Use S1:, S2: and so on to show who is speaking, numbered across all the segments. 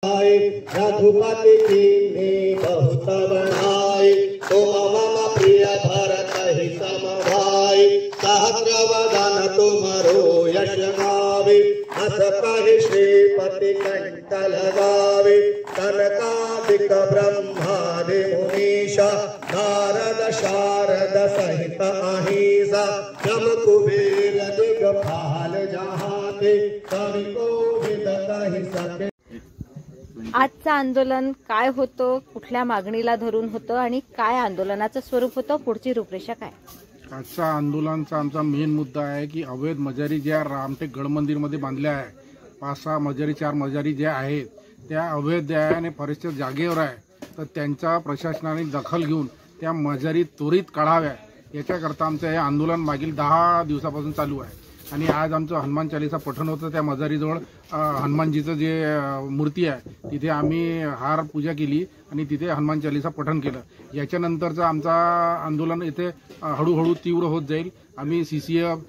S1: रघुपति कीन्ही बहुत बढ़ाई। तुम मम प्रिय भरत ही सम भाई। सहस्रवदन तुमरो यश गावे। हस कहि श्रीपति कंठ लगावे। कनकादिक ब्रह्मादि मुनीषा। नारद शारद सहित अहिसा। जम कुबेर दिगपाल जहाते। कवि कोविद कहि सके।
S2: आजचं आंदोलन काय होतं, कुठल्या मागणीला धरून होतं आणि काय आंदोलनाचं स्वरूप होतं, पुढची रूपरेषा काय?
S3: आजचा आंदोलनाचा आमचा मेन मुद्दा आहे की अवैध मजारी ज्या रामटेक गड मंदिरमध्ये बांधल्या आहे, 5-6 मजारी 4 मजारी ज्या आहेत त्या अवैध आहे आणि फॉरेस्टच्या जागेवर आहे, तर त्यांचा प्रशासनाने दखल घेऊन त्या मजारी त्वरित काढाव्या याच्याकरता आमचं हे आंदोलन मागील 10 दिवसापासून चालू आहे। आणि आज आमचं हनुमान चालीसा पठण होतं। त्या मजारीजवळ हनुमानजीचं जे मूर्ती आहे तिथे आम्ही हार पूजा केली आणि तिथे हनुमान चालीसा पठण केलं। याच्यानंतरचं आमचा आंदोलन इथे हळूहळू तीव्र होत जाईल। आम्ही CCF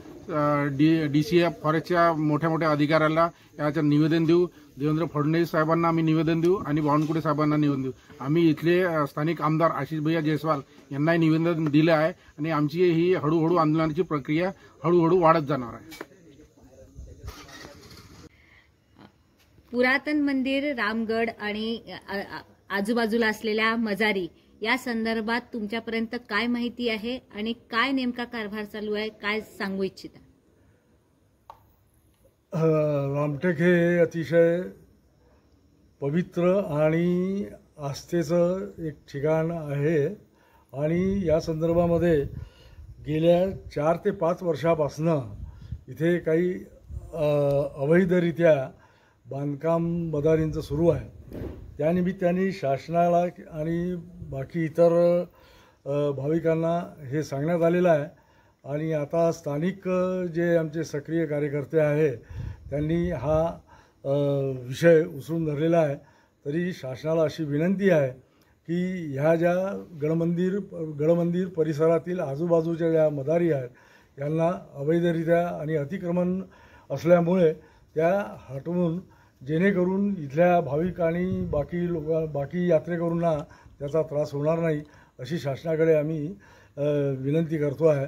S3: DCF फॉरेस्टच्या मोठ्या मोठ्या अधिकाऱ्याला याचं निवेदन देऊ। देवेंद्र फडणवीस साहेबांना आम्ही निवेदन देऊ आणि बावनकुळे साहेबांना निवेदन देऊ। आम्ही इथले स्थानिक आमदार आशिष भैया जयस्वाल यांनाही निवेदन दिलं आहे आणि आमची ही हळूहळू आंदोलनाची प्रक्रिया हळूहळू वाढत जाणार आहे।
S2: पुरातन मंदिर, रामगड आणि आजूबाजूला असलेल्या मजारी या संदर्भात तुमच्यापर्यंत काय माहिती आहे आणि काय नेमका कारभार चालू आहे, काय सांगू इच्छिता?
S4: रामटेक हे अतिशय पवित्र आणि आस्थेचं एक ठिकाण आहे आणि या संदर्भामध्ये गेल्या 4 ते 5 वर्षापासनं इथे काही अवैधरित्या बांधकाम मदारींचं सुरू आहे। त्यानिमित्ताने शासनाला आणि बाकी इतर भाविकांना हे सांगण्यात आलेलं आहे आणि आता स्थानिक जे आमचे सक्रिय कार्यकर्ते आहे त्यांनी हा विषय उचलून धरलेला आहे। तरी शासनाला अशी विनंती आहे की ह्या ज्या गडमंदिर परिसरातील आजूबाजूच्या ज्या मदारी आहेत यांना अवैधरित्या आणि अतिक्रमण असल्यामुळे त्या हटवून जेणेकरून इथल्या भाविक आणि बाकी यात्रेकरूंना त्याचा त्रास होणार नाही अशी शासनाकडे आम्ही विनंती करतो आहे।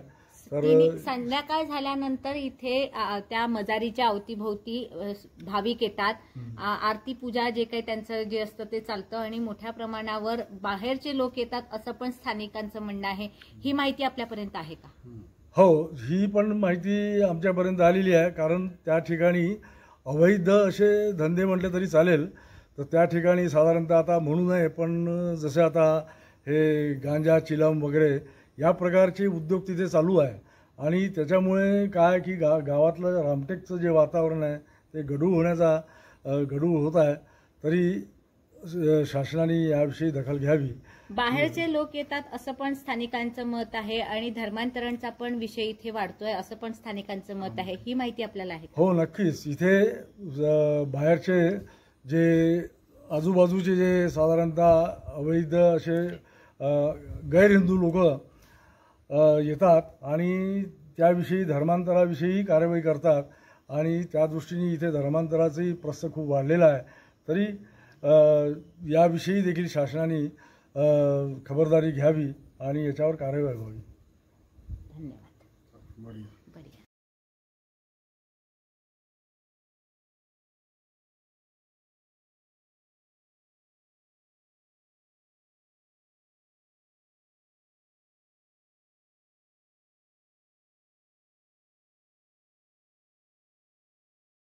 S4: तर
S2: संध्याकाळ झाल्यानंतर इथे त्या मजारीच्या अवतीभोवती भाविक येतात, आरती पूजा जे काही त्यांचं जे असतं ते चालतं आणि मोठ्या प्रमाणावर बाहेरचे लोक येतात असं पण स्थानिकांचं म्हणणं आहे। ही माहिती आपल्यापर्यंत आहे का?
S4: हो, ही पण माहिती आमच्यापर्यंत आलेली आहे। कारण त्या ठिकाणी अवैध असे धंदे म्हटले तरी चालेल, तर त्या ठिकाणी साधारणतः आता म्हणू नये पण जसे आता हे गांजा चिलम वगैरे या प्रकारचे उद्योग तिथे चालू आहे आणि त्याच्यामुळे काय की गावातलं रामटेकचं जे वातावरण आहे ते गढूळ होत आहे। तरी शासनाने याविषयी दखल घ्यावी।
S2: बाहेरचे लोक येतात असं पण स्थानिकांचं मत आहे आणि धर्मांतरणचा पण विषय इथे वाढतोय असं पण स्थानिकांचं मत आहे। ही माहिती आपल्याला आहे?
S4: हो, नक्कीच। इथे बाहेरचे जे आजूबाजूचे जे साधारणतः अवैध असे गैरहिंदू लोक येतात आणि त्याविषयी धर्मांतराविषयी कारवाई करतात आणि त्या दृष्टीने इथे धर्मांतराचंही प्रस्थ खूप वाढलेला आहे। तरी याविषयी देखील शासनाने खबरदारी घ्यावी आणि याच्यावर कारवाई व्हावी।
S2: धन्यवाद।